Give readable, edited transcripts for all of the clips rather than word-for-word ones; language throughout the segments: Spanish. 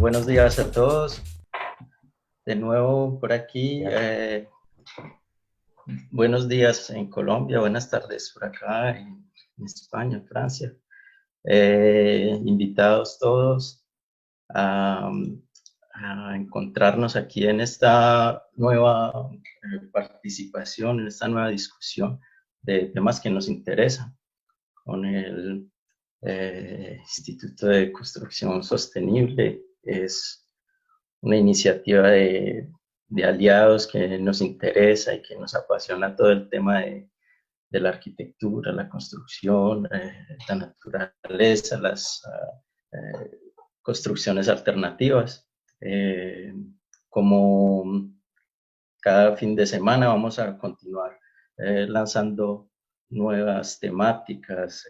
Buenos días a todos. De nuevo por aquí. Buenos días en Colombia, buenas tardes por acá en España, en Francia. Invitados todos a, a encontrarnos aquí en esta nueva participación, en esta nueva discusión de temas que nos interesan con el Instituto de Construcción Sostenible. Es una iniciativa de aliados que nos interesa y que nos apasiona todo el tema de la arquitectura, la construcción, la naturaleza, las construcciones alternativas. Como cada fin de semana vamos a continuar lanzando nuevas temáticas,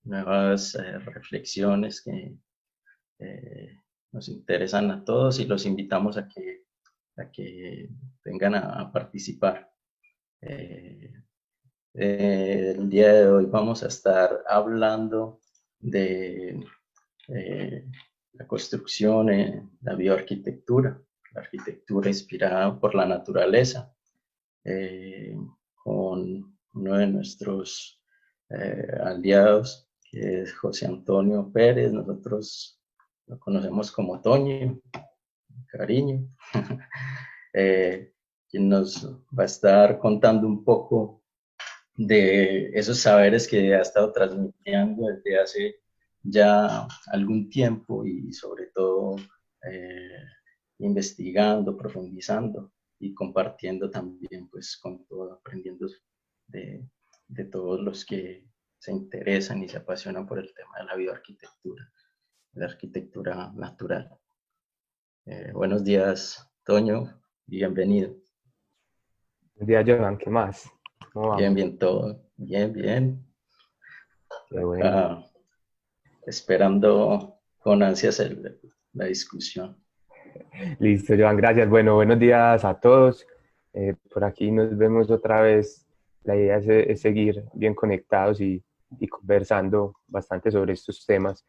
nuevas reflexiones que nos interesan a todos y los invitamos a que vengan a participar. El día de hoy vamos a estar hablando de la construcción, la bioarquitectura, la arquitectura inspirada por la naturaleza, con uno de nuestros aliados, que es José Antonio Pérez. Nosotros lo conocemos como Toño, cariño, quien nos va a estar contando un poco de esos saberes que ha estado transmitiendo desde hace ya algún tiempo y sobre todo eh, investigando, profundizando y compartiendo también, pues con todo, aprendiendo de, de todos los que se interesan y se apasionan por el tema de la bioarquitectura, de la arquitectura natural. Buenos días, Toño, y bienvenido. Buen día, Johan, ¿qué más? ¿Cómo Bien, vamos? bien todo, bien, bien. Qué bueno. Acá esperando con ansias la discusión. Listo, Johan, gracias. Bueno, buenos días a todos. Por aquí nos vemos otra vez. La idea es seguir bien conectados y conversando bastante sobre estos temas.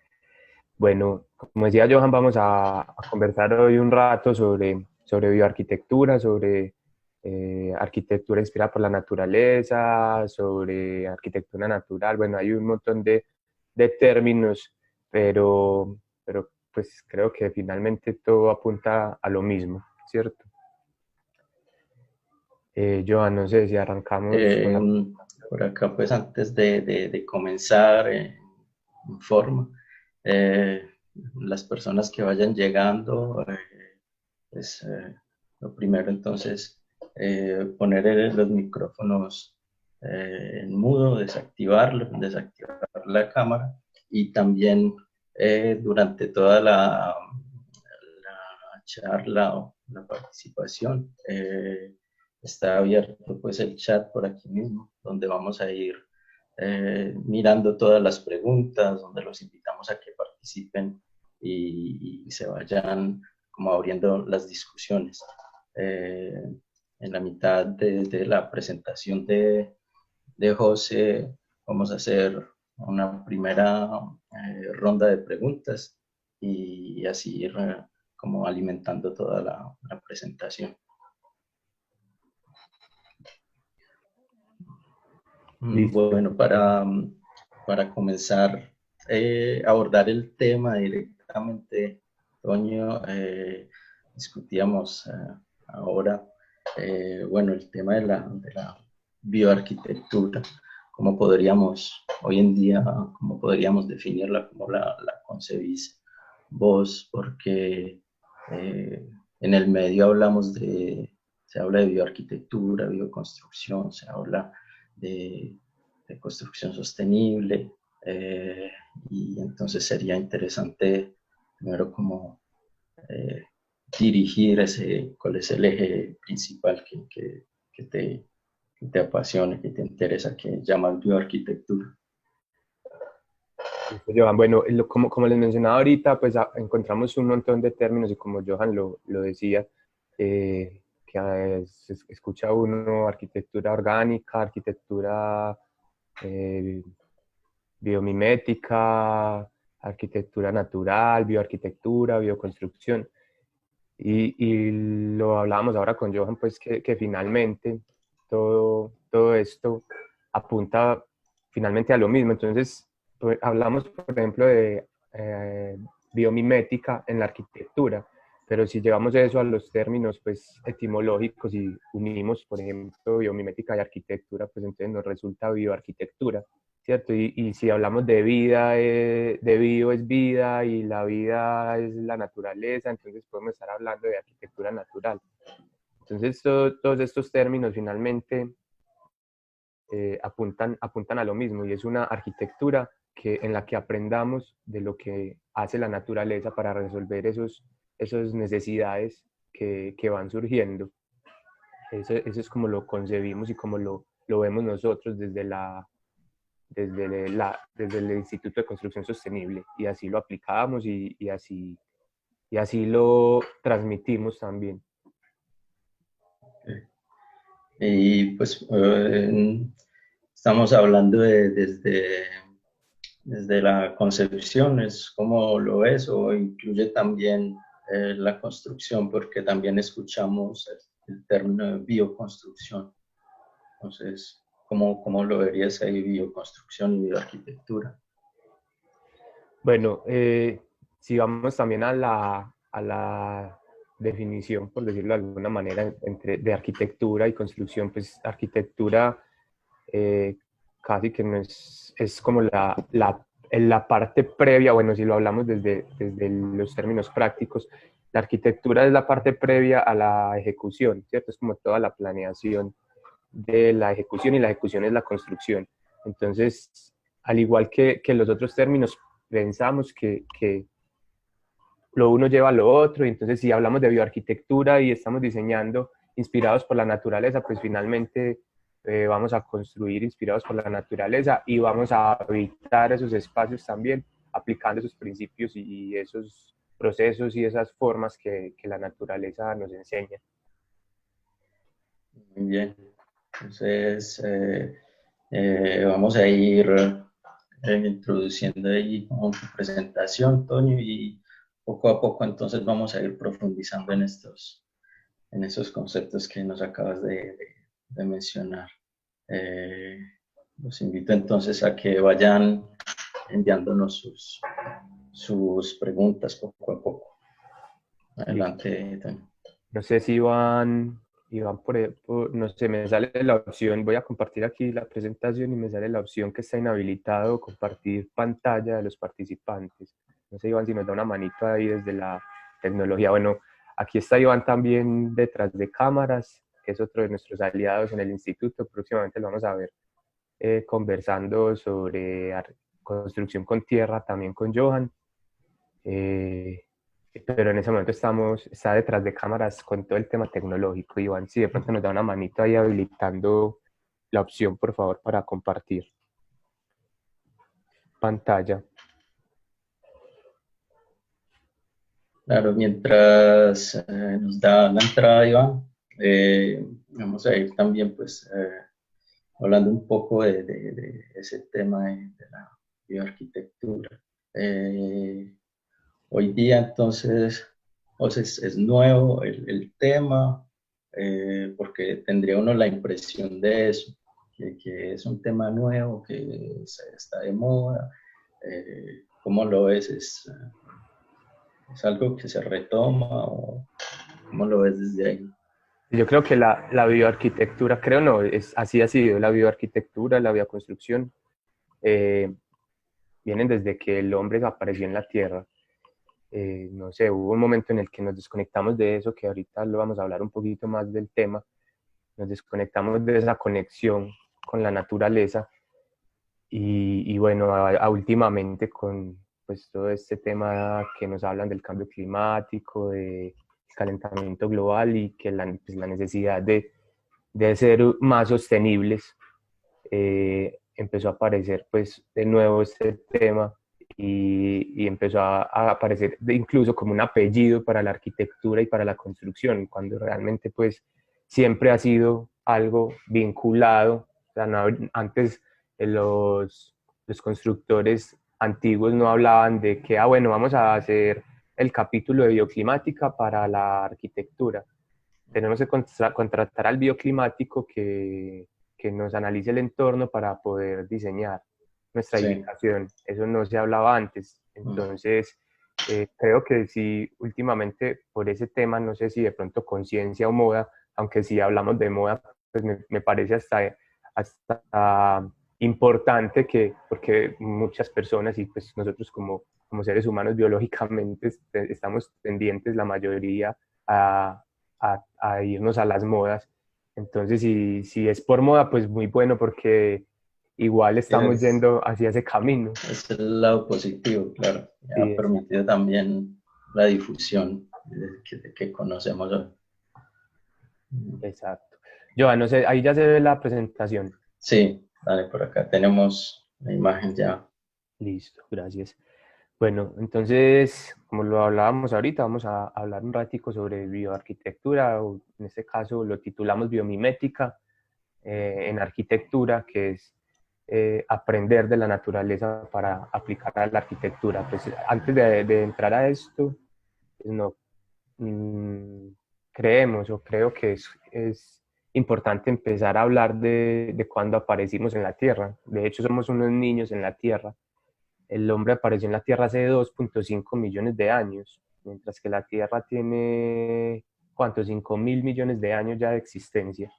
Bueno, como decía Johan, vamos a conversar hoy un rato sobre bioarquitectura, sobre arquitectura inspirada por la naturaleza, sobre arquitectura natural. Bueno, hay un montón de términos, pero pues creo que finalmente todo apunta a lo mismo, ¿cierto? Johan, no sé si arrancamos con Eh, la... por acá, pues antes de comenzar en forma, eh, las personas que vayan llegando, pues lo primero entonces, poner los micrófonos en mudo, desactivar la cámara y también durante toda la charla o la participación. Está abierto pues el chat por aquí mismo, donde vamos a ir mirando todas las preguntas, donde los invitamos a que participen y se vayan como abriendo las discusiones. Eh, en la mitad de la presentación de José vamos a hacer una primera ronda de preguntas y así ir como alimentando toda la presentación. Listo. Bueno, para comenzar a abordar el tema directamente, Toño, discutíamos ahora, bueno, el tema de la bioarquitectura, cómo podríamos, hoy en día, cómo podríamos definirla, cómo la concebís vos, porque en el medio se habla de bioarquitectura, bioconstrucción, se habla de, de construcción sostenible, y entonces sería interesante primero como eh, dirigir cuál es el eje principal que te apasiona, que te interesa, que llamas bioarquitectura. Listo, Johan. Bueno, como les mencionaba ahorita, pues encontramos un montón de términos y como Johan lo decía, que se escucha uno arquitectura orgánica, arquitectura eh, biomimética, arquitectura natural, bioarquitectura, bioconstrucción. Y lo hablábamos ahora con Johan, pues que finalmente todo esto apunta finalmente a lo mismo. Entonces, pues, hablamos, por ejemplo, de biomimética en la arquitectura, pero si llevamos eso a los términos pues, etimológicos y unimos, por ejemplo, biomimética y arquitectura, pues entonces nos resulta bioarquitectura, ¿cierto? Y si hablamos de vida, de bio es vida y la vida es la naturaleza, entonces podemos estar hablando de arquitectura natural. Entonces, todos estos términos finalmente apuntan a lo mismo y es una arquitectura en la que aprendamos de lo que hace la naturaleza para resolver esas necesidades que van surgiendo. Eso es como lo concebimos y como lo vemos nosotros desde el Instituto de Construcción Sostenible, y así lo aplicamos y así lo transmitimos también. Y pues estamos hablando desde la concepción, ¿es cómo lo ves? ¿O incluye también la construcción? Porque también escuchamos el término de bioconstrucción. Entonces, ¿cómo lo verías ahí, bioconstrucción y bioarquitectura? Bueno, si vamos también a la definición, por decirlo de alguna manera, de arquitectura y construcción, pues arquitectura casi que no es como la parte previa, bueno, si lo hablamos desde los términos prácticos, la arquitectura es la parte previa a la ejecución, ¿cierto? Es como toda la planeación de la ejecución y la ejecución es la construcción. Entonces, al igual que los otros términos, pensamos que lo uno lleva a lo otro, y entonces si hablamos de bioarquitectura y estamos diseñando inspirados por la naturaleza, pues finalmente vamos a construir inspirados por la naturaleza y vamos a habitar esos espacios también aplicando esos principios y esos procesos y esas formas que la naturaleza nos enseña. Muy bien. Entonces, vamos a ir introduciendo ahí como tu presentación, Toño, y poco a poco entonces vamos a ir profundizando en esos conceptos que nos acabas de mencionar. Los invito entonces a que vayan enviándonos sus preguntas poco a poco. Adelante, Toño. No sé si Iván no sé, me sale la opción, voy a compartir aquí la presentación y me sale la opción que está inhabilitado, compartir pantalla de los participantes. No sé, Iván, si nos da una manito ahí desde la tecnología. Bueno, aquí está Iván también detrás de cámaras, que es otro de nuestros aliados en el instituto. Próximamente lo vamos a ver conversando sobre construcción con tierra, también con Johan. Pero en ese momento está detrás de cámaras con todo el tema tecnológico. Iván, si de pronto nos da una manito ahí habilitando la opción, por favor, para compartir pantalla. Claro, mientras nos da la entrada, Iván, vamos a ir también pues hablando un poco de ese tema de la bioarquitectura. Hoy día entonces pues es nuevo el tema, porque tendría uno la impresión de eso, que es un tema nuevo, que está de moda. ¿Cómo lo ves? ¿Es algo que se retoma o cómo lo ves desde ahí? Yo creo que la bioarquitectura, creo no, así ha sido, la bioarquitectura, la bioconstrucción, vienen desde que el hombre apareció en la Tierra. No sé, hubo un momento en el que nos desconectamos de eso, que ahorita lo vamos a hablar un poquito más del tema, nos desconectamos de esa conexión con la naturaleza y bueno, últimamente con pues, todo este tema que nos hablan del cambio climático, del calentamiento global y que pues, la necesidad de ser más sostenibles, empezó a aparecer pues de nuevo este tema y empezó a aparecer incluso como un apellido para la arquitectura y para la construcción, cuando realmente pues siempre ha sido algo vinculado. O sea, no, antes los constructores antiguos no hablaban de que, bueno, vamos a hacer el capítulo de bioclimática para la arquitectura. Tenemos que contratar al bioclimático que nos analice el entorno para poder diseñar nuestra Sí. edificación. Eso no se hablaba antes. Mm. Entonces, creo que sí, últimamente por ese tema, no sé si de pronto conciencia o moda, aunque si hablamos de moda, pues me parece hasta importante que, porque muchas personas y pues nosotros como seres humanos biológicamente estamos tendientes la mayoría a irnos a las modas. Entonces, si es por moda, pues muy bueno porque igual estamos yendo hacia ese camino. Es el lado positivo, claro. Sí, Ha permitido también la difusión que conocemos hoy. exacto. Joan, no sé, ahí ya se ve la presentación. Sí, dale, por acá tenemos la imagen ya. Listo, gracias. Bueno, entonces, como lo hablábamos ahorita, vamos a hablar un ratico sobre bioarquitectura, o en este caso lo titulamos biomimética en arquitectura, que es aprender de la naturaleza para aplicar a la arquitectura. Pues antes de entrar a esto, pues no, mm, creemos o creo que es importante empezar a hablar de cuándo aparecimos en la Tierra. De hecho, somos unos niños en la Tierra. El hombre apareció en la Tierra hace 2.5 millones de años, mientras que la Tierra tiene, ¿cuántos? 5.000 millones de años ya de existencia.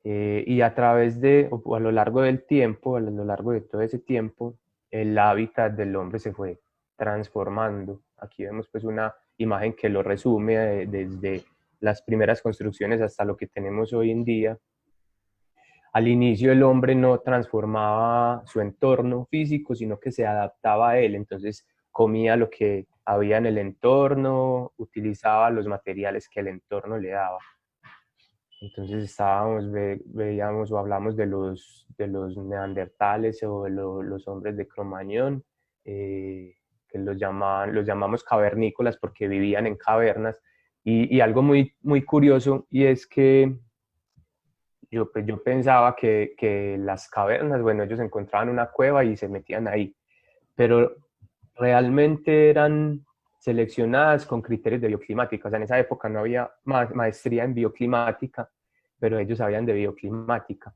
Y a través de, o a lo largo del tiempo, a lo largo de todo ese tiempo, el hábitat del hombre se fue transformando. Aquí vemos pues una imagen que lo resume desde las primeras construcciones hasta lo que tenemos hoy en día. Al inicio el hombre no transformaba su entorno físico, sino que se adaptaba a él. Entonces comía lo que había en el entorno, utilizaba los materiales que el entorno le daba. Entonces veíamos o hablamos de los neandertales o de los hombres de Cromañón, que los llamamos cavernícolas porque vivían en cavernas. Y algo muy, muy curioso, y es que yo pensaba que las cavernas, bueno, ellos encontraban una cueva y se metían ahí, pero realmente eran seleccionadas con criterios de bioclimática. O sea, en esa época no había maestría en bioclimática, pero ellos sabían de bioclimática.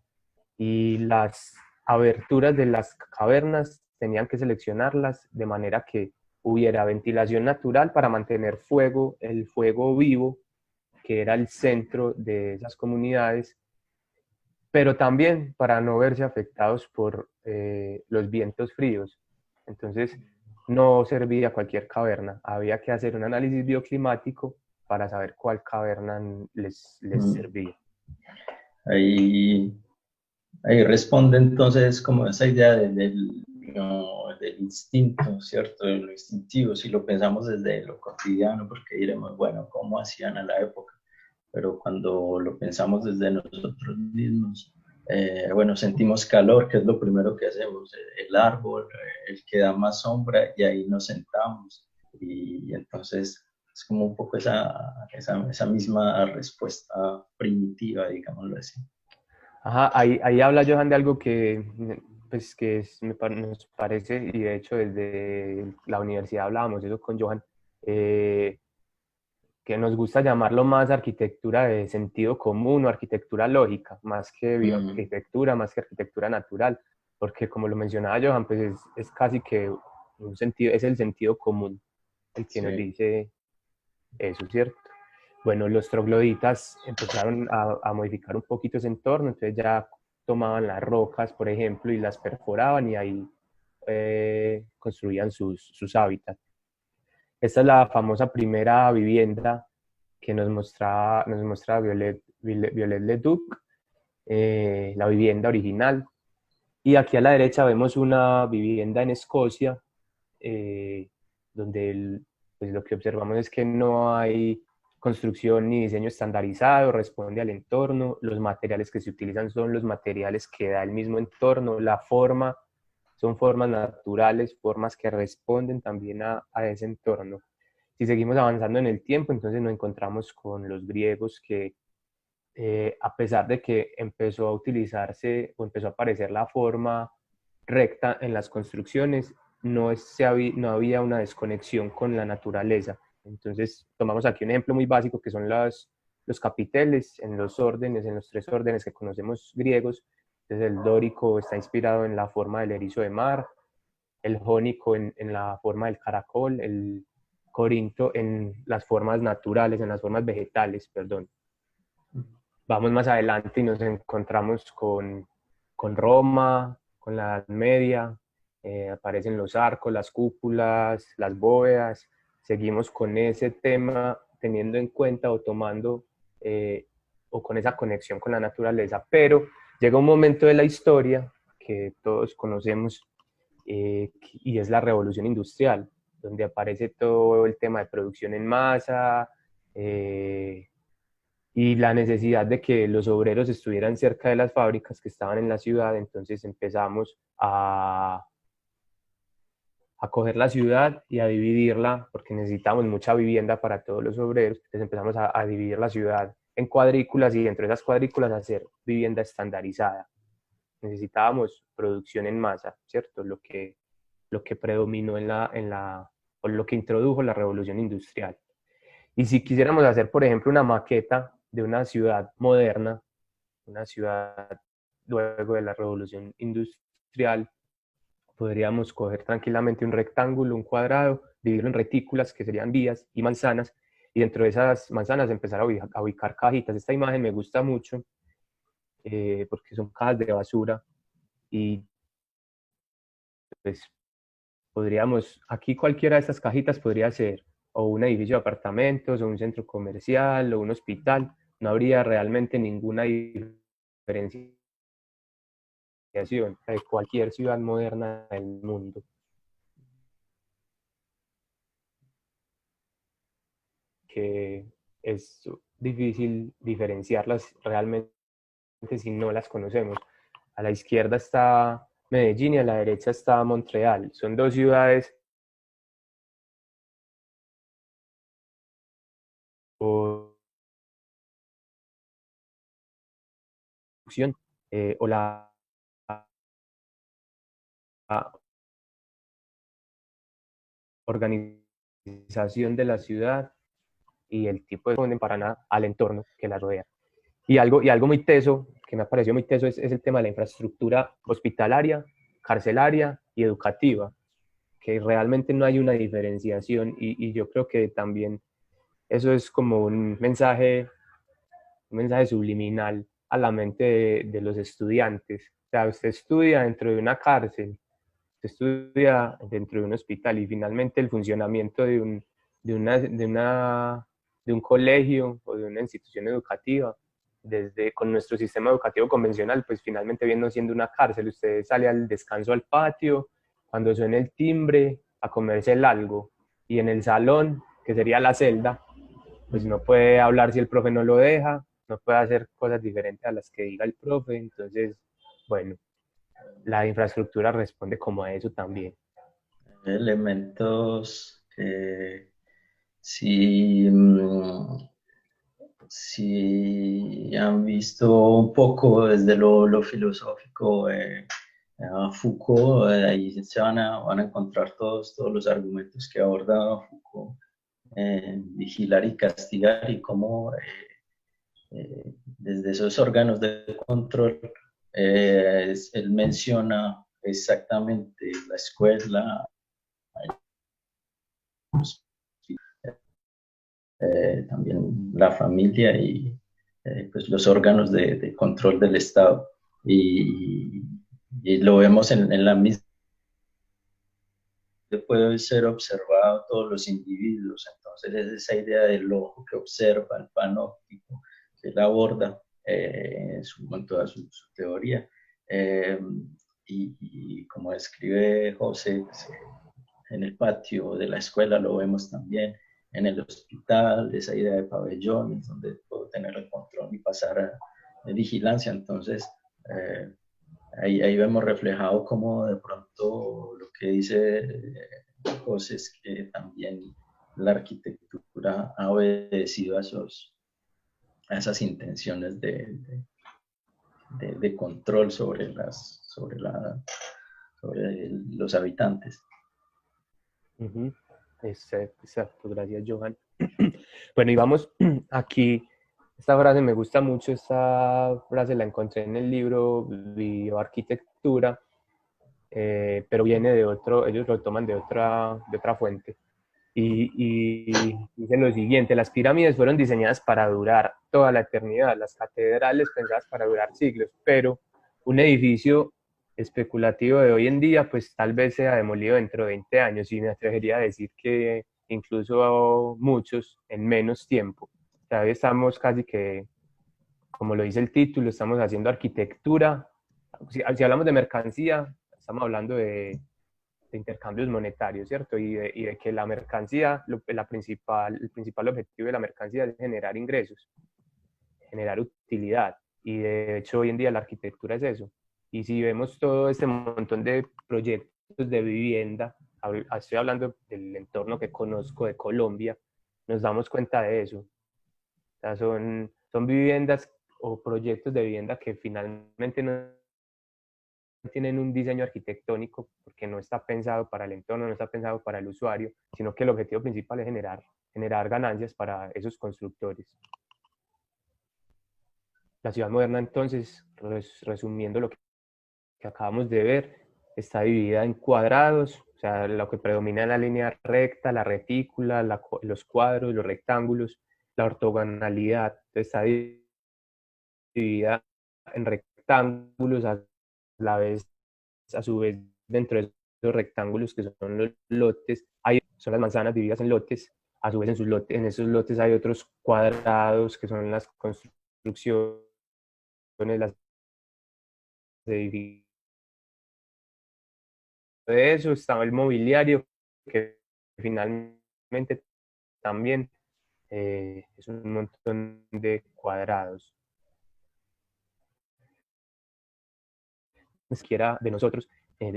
Y las aberturas de las cavernas tenían que seleccionarlas de manera que hubiera ventilación natural para mantener el fuego vivo, que era el centro de esas comunidades, pero también para no verse afectados por los vientos fríos. Entonces, no servía cualquier caverna, había que hacer un análisis bioclimático para saber cuál caverna les Mm. servía. Ahí responde entonces como esa idea del instinto, ¿cierto? De lo instintivo, si lo pensamos desde lo cotidiano, porque diremos, bueno, ¿cómo hacían a la época? Pero cuando lo pensamos desde nosotros mismos, bueno, sentimos calor, que es lo primero que hacemos, el árbol, el que da más sombra, y ahí nos sentamos. Y entonces es como un poco esa misma respuesta primitiva, digámoslo así. Ajá, ahí habla Johan de algo que, pues, nos parece, y de hecho desde la universidad hablábamos de eso con Johan, que nos gusta llamarlo más arquitectura de sentido común o arquitectura lógica, más que bioarquitectura, más que arquitectura natural, porque como lo mencionaba Johan, pues es casi que un sentido, es el sentido común el que nos Sí. dice eso, ¿cierto? Bueno, los trogloditas empezaron a modificar un poquito ese entorno, entonces ya tomaban las rocas, por ejemplo, y las perforaban y ahí construían sus hábitats. Esta es la famosa primera vivienda que nos mostraba Violet Leduc, la vivienda original. Y aquí a la derecha vemos una vivienda en Escocia, eh, donde pues lo que observamos es que no hay construcción ni diseño estandarizado, responde al entorno, los materiales que se utilizan son los materiales que da el mismo entorno, la forma son formas naturales, formas que responden también a ese entorno. Si seguimos avanzando en el tiempo, entonces nos encontramos con los griegos que, a pesar de que empezó a utilizarse o empezó a aparecer la forma recta en las construcciones, no había una desconexión con la naturaleza. Entonces, tomamos aquí un ejemplo muy básico que son los capiteles en los órdenes, en los tres órdenes que conocemos griegos. Entonces, el dórico está inspirado en la forma del erizo de mar, el jónico en la forma del caracol, el corinto en las formas naturales, en las formas vegetales, perdón. Vamos más adelante y nos encontramos con Roma, con la Edad Media, aparecen los arcos, las cúpulas, las bóvedas. Seguimos con ese tema teniendo en cuenta o tomando o con esa conexión con la naturaleza, pero llega un momento de la historia que todos conocemos y es la revolución industrial, donde aparece todo el tema de producción en masa, y la necesidad de que los obreros estuvieran cerca de las fábricas que estaban en la ciudad. Entonces empezamos a coger la ciudad y a dividirla, porque necesitamos mucha vivienda para todos los obreros. Entonces empezamos a dividir la ciudad en cuadrículas y dentro de esas cuadrículas hacer vivienda estandarizada. Necesitábamos producción en masa, ¿cierto? Lo que predominó o lo que introdujo la revolución industrial. Y si quisiéramos hacer, por ejemplo, una maqueta de una ciudad moderna, una ciudad luego de la revolución industrial, podríamos coger tranquilamente un rectángulo, un cuadrado, dividirlo en retículas, que serían vías y manzanas, y dentro de esas manzanas empezar a ubicar cajitas. Esta imagen me gusta mucho porque son cajas de basura y pues aquí cualquiera de estas cajitas podría ser o un edificio de apartamentos, o un centro comercial, o un hospital. No habría realmente ninguna diferenciación de cualquier ciudad moderna del mundo. Que es difícil diferenciarlas realmente si no las conocemos. A la izquierda está Medellín y a la derecha está Montreal. Son dos ciudades o la organización de la ciudad y el tipo de responden para nada al entorno que la rodea. Y algo muy teso, que me ha parecido muy teso, es el tema de la infraestructura hospitalaria, carcelaria y educativa, que realmente no hay una diferenciación y yo creo que también eso es como un mensaje subliminal a la mente de los estudiantes. O sea, usted estudia dentro de una cárcel, usted estudia dentro de un hospital y finalmente el funcionamiento de un colegio o de una institución educativa, con nuestro sistema educativo convencional, pues finalmente viene siendo una cárcel. Usted sale al descanso al patio, cuando suena el timbre, a comerse el algo, y en el salón, que sería la celda, pues no puede hablar si el profe no lo deja, no puede hacer cosas diferentes a las que diga el profe. Entonces, bueno, la infraestructura responde como a eso también. Elementos que si, si han visto un poco desde lo filosófico a Foucault, ahí van a encontrar todos los argumentos que ha abordado Foucault, vigilar y castigar y cómo desde esos órganos de control él menciona exactamente la escuela, también la familia y pues los órganos de control del Estado. Y lo vemos en la misma, puede ser observado todos los individuos, entonces es esa idea del ojo que observa, el panóptico, que él aborda en toda su teoría. Eh, y como escribe José, pues, en el patio de la escuela lo vemos también, en el hospital, esa idea de pabellones donde puedo tener el control y pasar a vigilancia. Entonces, ahí vemos reflejado cómo de pronto lo que dice José es que también la arquitectura ha obedecido a esas intenciones de control sobre sobre los habitantes. Exacto, gracias, Johan. Bueno, y vamos aquí. Esta frase me gusta mucho, esta frase la encontré en el libro Bioarquitectura, pero viene de otro, ellos lo toman de otra fuente. Y dice lo siguiente: las pirámides fueron diseñadas para durar toda la eternidad, las catedrales pensadas para durar siglos, pero un edificio especulativo de hoy en día pues tal vez sea demolido dentro de 20 años, y me atrevería a decir que incluso muchos en menos tiempo. O sea, hoy estamos casi que, como lo dice el título, estamos haciendo arquitectura. Si hablamos de mercancía, estamos hablando de intercambios monetarios, ¿cierto? Y de que la mercancía, el principal objetivo de la mercancía es generar ingresos, generar utilidad. Y de hecho hoy en día la arquitectura es eso. Y si vemos todo este montón de proyectos de vivienda, estoy hablando del entorno que conozco de Colombia, nos damos cuenta de eso. O sea, son viviendas o proyectos de vivienda que finalmente no tienen un diseño arquitectónico porque no está pensado para el entorno, no está pensado para el usuario, sino que el objetivo principal es generar ganancias para esos constructores. La ciudad moderna, entonces, resumiendo lo que acabamos de ver, está dividida en cuadrados, o sea, lo que predomina es la línea recta, la retícula, los cuadros, los rectángulos, la ortogonalidad. Entonces está dividida en rectángulos, a su vez dentro de esos rectángulos que son los lotes, son las manzanas divididas en lotes. A su vez en esos lotes hay otros cuadrados que son las construcciones, las edificaciones. De eso estaba el mobiliario, que finalmente también es un montón de cuadrados. Ni siquiera de nosotros,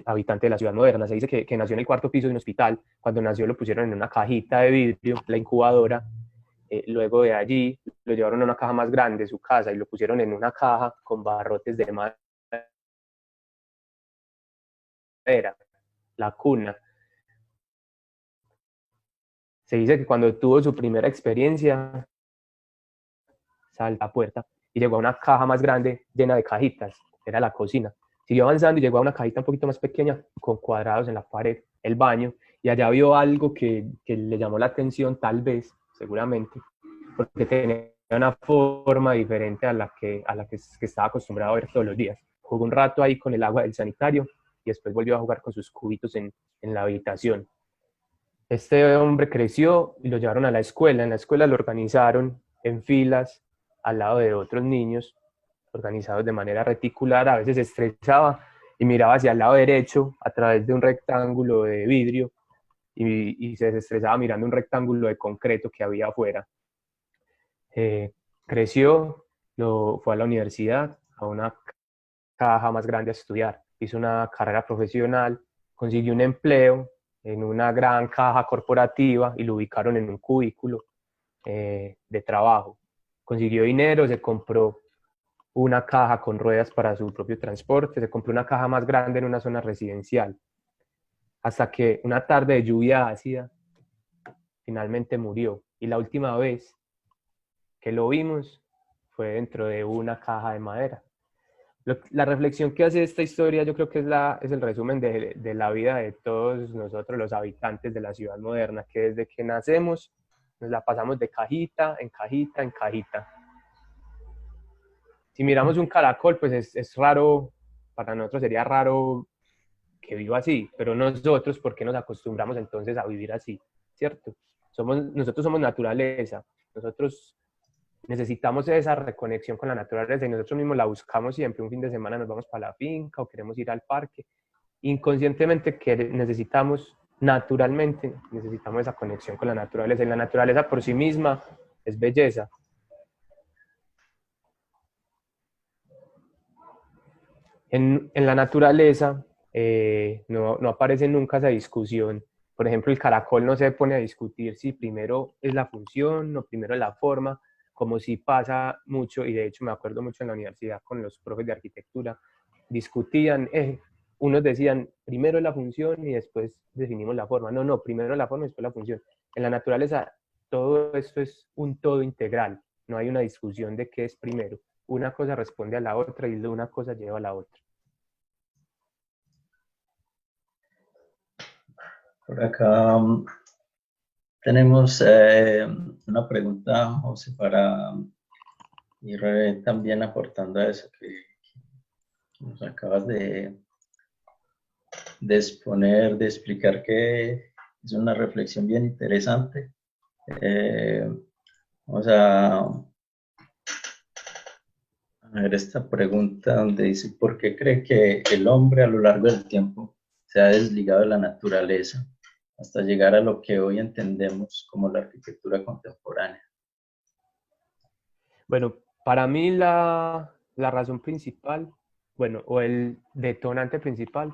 habitante de la ciudad moderna. Se dice que nació en el cuarto piso de un hospital. Cuando nació lo pusieron en una cajita de vidrio, la incubadora. Luego de allí lo llevaron a una caja más grande, su casa, y lo pusieron en una caja con barrotes de madera, la cuna. Se dice que cuando tuvo su primera experiencia, salta a la puerta y llegó a una caja más grande llena de cajitas. Era la cocina. Siguió avanzando y llegó a una cajita un poquito más pequeña con cuadrados en la pared, el baño, y allá vio algo que le llamó la atención, tal vez, seguramente, porque tenía una forma diferente a la que estaba acostumbrado a ver todos los días. Jugó un rato ahí con el agua del sanitario y después volvió a jugar con sus cubitos en la habitación. Este hombre creció y lo llevaron a la escuela. En la escuela lo organizaron en filas al lado de otros niños, organizados de manera reticular. A veces se estresaba y miraba hacia el lado derecho a través de un rectángulo de vidrio y se desestresaba mirando un rectángulo de concreto que había afuera. Creció, fue a la universidad, a una caja más grande a estudiar. Hizo una carrera profesional, consiguió un empleo en una gran caja corporativa y lo ubicaron en un cubículo de trabajo. Consiguió dinero, se compró una caja con ruedas para su propio transporte, se compró una caja más grande en una zona residencial, hasta que una tarde de lluvia ácida finalmente murió. Y la última vez que lo vimos fue dentro de una caja de madera. La reflexión que hace esta historia, yo creo que es el resumen de la vida de todos nosotros, los habitantes de la ciudad moderna, que desde que nacemos nos la pasamos de cajita en cajita en cajita. Si miramos un caracol, pues es raro, para nosotros sería raro que viva así, pero nosotros, ¿por qué nos acostumbramos entonces a vivir así? ¿Cierto? Nosotros somos naturaleza, nosotros necesitamos esa reconexión con la naturaleza y nosotros mismos la buscamos siempre. Un fin de semana nos vamos para la finca o queremos ir al parque. Inconscientemente que necesitamos, naturalmente, necesitamos esa conexión con la naturaleza. Y la naturaleza por sí misma es belleza. En la naturaleza no aparece nunca esa discusión. Por ejemplo, el caracol no se pone a discutir si primero es la función o primero la forma, como si pasa mucho, y de hecho me acuerdo mucho en la universidad con los profes de arquitectura, discutían unos decían, primero la función y después definimos la forma. No, primero la forma y después la función. En la naturaleza todo esto es un todo integral, no hay una discusión de qué es primero. Una cosa responde a la otra y una cosa lleva a la otra. Por acá tenemos una pregunta, José, para ir también aportando a eso que nos acabas de exponer, de explicar, que es una reflexión bien interesante. Vamos a ver esta pregunta donde dice: ¿por qué cree que el hombre a lo largo del tiempo se ha desligado de la naturaleza hasta llegar a lo que hoy entendemos como la arquitectura contemporánea? Bueno, para mí la razón principal, bueno, o el detonante principal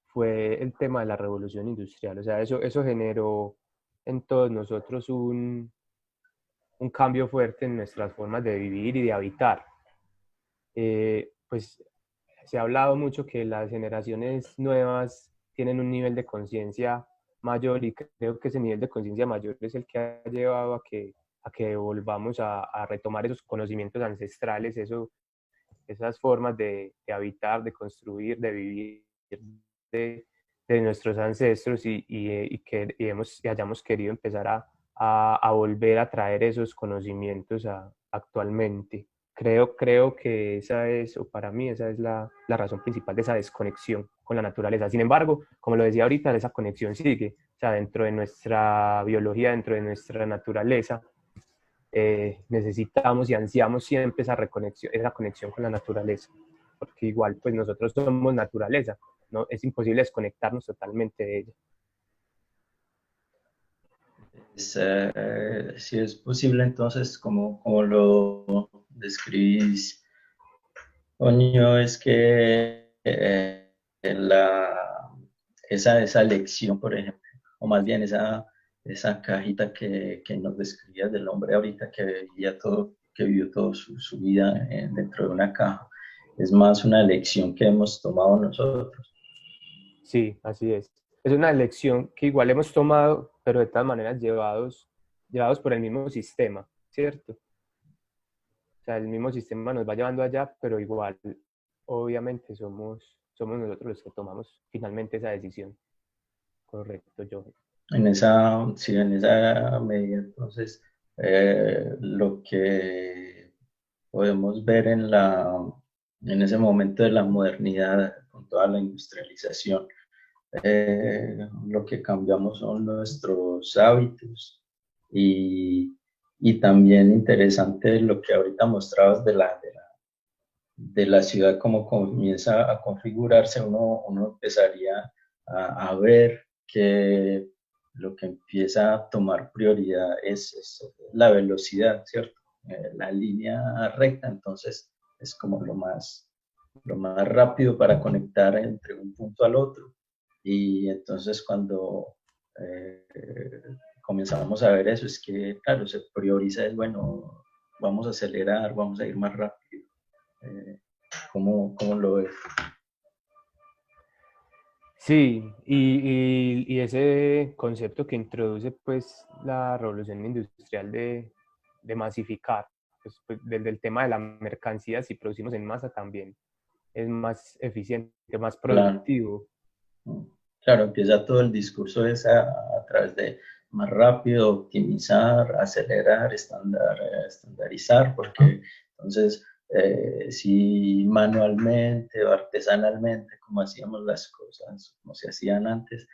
fue el tema de la revolución industrial. O sea, eso generó en todos nosotros un cambio fuerte en nuestras formas de vivir y de habitar. Pues se ha hablado mucho que las generaciones nuevas tienen un nivel de conciencia mayor y creo que ese nivel de conciencia mayor es el que ha llevado a que volvamos a retomar esos conocimientos ancestrales, esas formas de habitar, de construir, de vivir, de, de nuestros ancestros y hayamos querido empezar a volver a traer esos conocimientos actualmente. Creo que esa es, o para mí, esa es la razón principal de esa desconexión con la naturaleza. Sin embargo, como lo decía ahorita, esa conexión sigue, o sea, dentro de nuestra biología, dentro de nuestra naturaleza, necesitamos y ansiamos siempre esa conexión con la naturaleza, porque igual pues nosotros somos naturaleza, ¿no? Es imposible desconectarnos totalmente de ella. Si es posible, entonces, como lo describís, Oño, es que esa lección, por ejemplo, o más bien esa cajita que nos describías del hombre ahorita que vivió toda su vida dentro de una caja, es más una lección que hemos tomado nosotros. Sí, así es. Es una elección que igual hemos tomado, pero de todas maneras llevados por el mismo sistema, ¿cierto? O sea, el mismo sistema nos va llevando allá, pero igual, obviamente, somos nosotros los que tomamos finalmente esa decisión. Correcto, yo. Sí, en esa medida, entonces, lo que podemos ver en ese momento de la modernidad, con toda la industrialización, lo que cambiamos son nuestros hábitos y también interesante lo que ahorita mostrabas de la ciudad, cómo comienza a configurarse. Uno empezaría a ver que lo que empieza a tomar prioridad es la velocidad, ¿cierto? La línea recta, entonces es como lo más rápido para conectar entre un punto al otro. Y entonces cuando eh, comenzamos a ver eso, es que, claro, se prioriza el, bueno, vamos a acelerar, vamos a ir más rápido. Eh, cómo lo ves? Sí, y ese concepto que introduce pues la revolución industrial de masificar, pues, desde el tema de la mercancía, si producimos en masa también es más eficiente, más Claro, productivo. claro, empieza todo el discurso a través de más rápido, optimizar, acelerar, estandarizar, porque entonces si manualmente o artesanalmente, como hacíamos las cosas, como se hacían antes,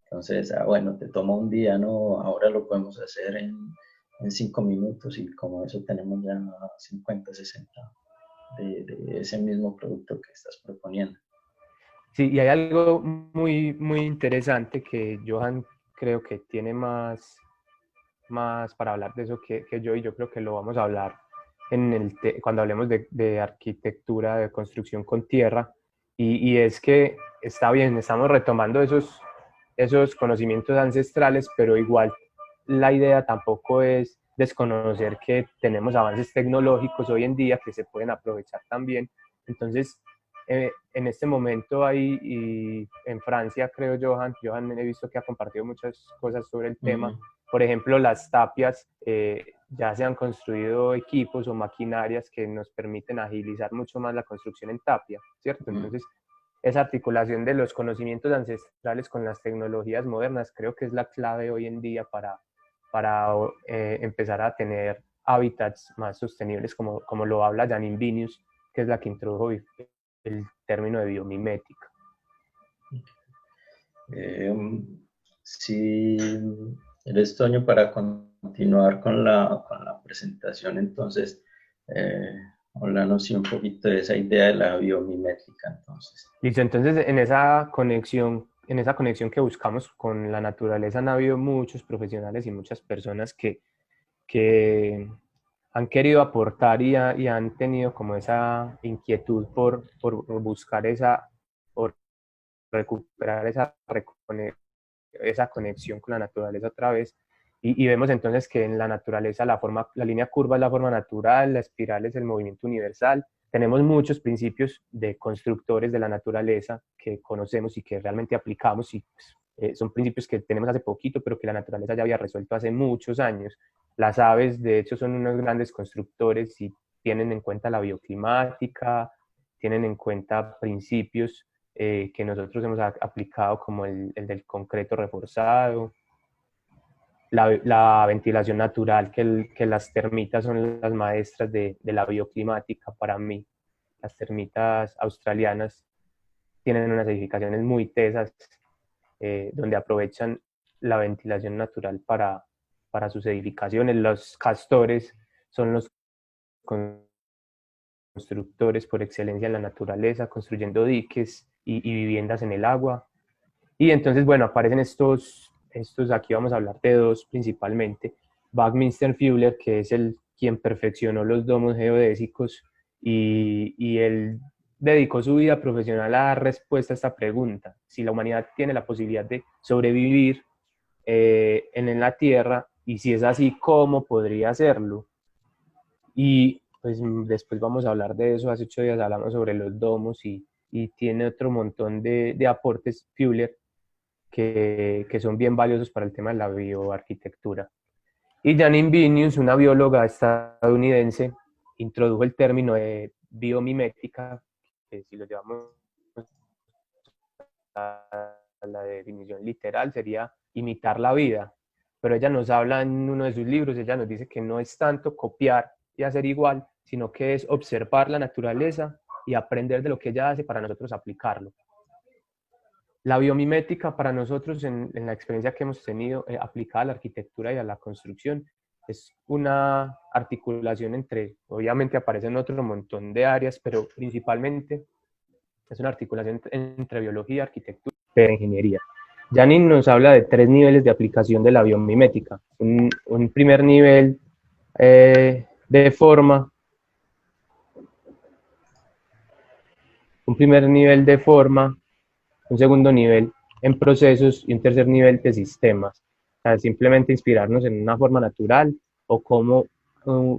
entonces, bueno, te toma un día, ¿no? Ahora lo podemos hacer en 5 minutos, y como eso tenemos ya 50, 60 de ese mismo producto que estás proponiendo. Sí, y hay algo muy interesante que Johan creo que tiene más para hablar de eso que yo, y yo creo que lo vamos a hablar cuando hablemos de arquitectura, de construcción con tierra, y es que está bien, estamos retomando esos conocimientos ancestrales, pero igual la idea tampoco es desconocer que tenemos avances tecnológicos hoy en día que se pueden aprovechar también. Entonces, en este momento hay, y en Francia, creo, Johan, he visto que ha compartido muchas cosas sobre el tema. Por ejemplo, las tapias, ya se han construido equipos o maquinarias que nos permiten agilizar mucho más la construcción en tapia, ¿cierto? Entonces, esa articulación de los conocimientos ancestrales con las tecnologías modernas creo que es la clave hoy en día para empezar a tener hábitats más sostenibles, como lo habla Janine Benyus, que es la que introdujo el término de biomimética. Si eres Toño, para continuar con la presentación, entonces, háblanos un poquito de esa idea de la biomimética, entonces. Listo, entonces en esa conexión que buscamos con la naturaleza han habido muchos profesionales y muchas personas que han querido aportar y han tenido como esa inquietud por buscar por recuperar esa conexión con la naturaleza otra vez. Y vemos entonces que en la naturaleza la línea curva es la forma natural, la espiral es el movimiento universal. Tenemos muchos principios de constructores de la naturaleza que conocemos y que realmente aplicamos, y son principios que tenemos hace poquito, pero que la naturaleza ya había resuelto hace muchos años. Las aves, de hecho, son unos grandes constructores y tienen en cuenta la bioclimática, tienen en cuenta principios que nosotros hemos aplicado, como el del concreto reforzado, la ventilación natural, que las termitas son las maestras de la bioclimática para mí. Las termitas australianas tienen unas edificaciones muy tesas, donde aprovechan la ventilación natural para sus edificaciones. Los castores son los constructores por excelencia en la naturaleza, construyendo diques y viviendas en el agua. Y entonces, bueno, aparecen estos, aquí vamos a hablar de dos principalmente. Buckminster Fuller, que es quien perfeccionó los domos geodésicos, y él dedicó su vida profesional a dar respuesta a esta pregunta: si la humanidad tiene la posibilidad de sobrevivir en la Tierra, y si es así, ¿cómo podría hacerlo? Y pues después vamos a hablar de eso. Hace 8 días hablamos sobre los domos, y tiene otro montón de aportes Fuller que son bien valiosos para el tema de la bioarquitectura. Y Janine Benyus, una bióloga estadounidense, introdujo el término de biomimética, que si lo llevamos a la definición literal sería imitar la vida. Pero ella nos habla en uno de sus libros, ella nos dice que no es tanto copiar y hacer igual, sino que es observar la naturaleza y aprender de lo que ella hace para nosotros aplicarlo. La biomimética para nosotros, en la experiencia que hemos tenido aplicada a la arquitectura y a la construcción, es una articulación entre, obviamente aparecen otro montón de áreas, pero principalmente es una articulación entre biología, arquitectura y ingeniería. Janine nos habla de 3 niveles de aplicación de la biomimética. Un primer nivel de forma, un segundo nivel en procesos y un tercer nivel de sistemas. O sea, simplemente inspirarnos en una forma natural, o cómo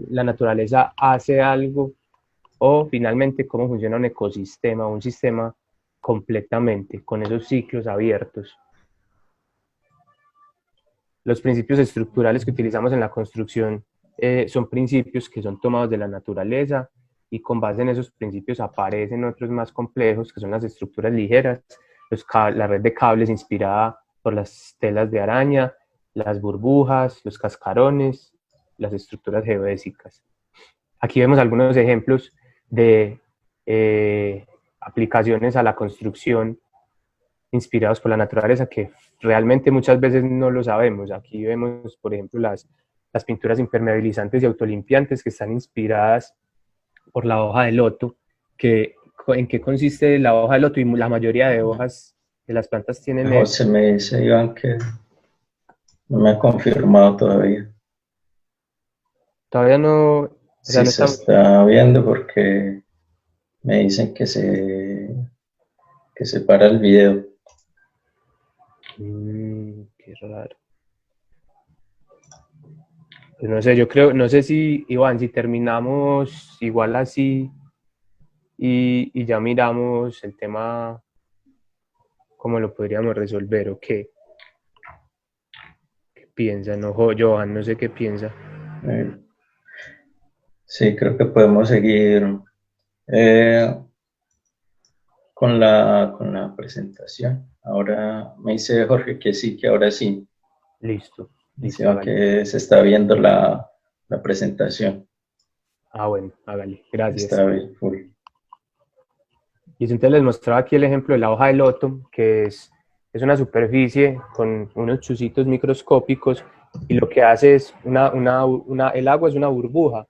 la naturaleza hace algo, o finalmente cómo funciona un ecosistema, un sistema completamente, con esos ciclos abiertos. Los principios estructurales que utilizamos en la construcción son principios que son tomados de la naturaleza, y con base en esos principios aparecen otros más complejos, que son las estructuras ligeras, la red de cables inspirada por las telas de araña, las burbujas, los cascarones, las estructuras geodésicas. Aquí vemos algunos ejemplos de aplicaciones a la construcción inspirados por la naturaleza, que realmente muchas veces no lo sabemos. Aquí vemos, por ejemplo, las pinturas impermeabilizantes y autolimpiantes, que están inspiradas por la hoja de loto. ¿En qué consiste la hoja de loto? Y la mayoría de hojas de las plantas tienen eso. Se me dice, Iván, que no me ha confirmado todavía. Todavía no. Sí, no se está viendo, porque me dicen que se para el video. Qué raro. Pues no sé, yo creo, no sé si, Iván, si terminamos igual así, y ya miramos el tema, cómo lo podríamos resolver o qué piensa, no, Johan, no sé qué piensa. Eh, sí, creo que podemos seguir eh, con la presentación. Ahora me dice Jorge que sí, que ahora sí. Listo, listo, Dice hágale. que se está viendo la presentación. Ah, bueno, hágale, gracias. Está bien, full. Y entonces les mostraba aquí el ejemplo de la hoja de loto, que es una superficie con unos chuzitos microscópicos y lo que hace es el agua es una burbuja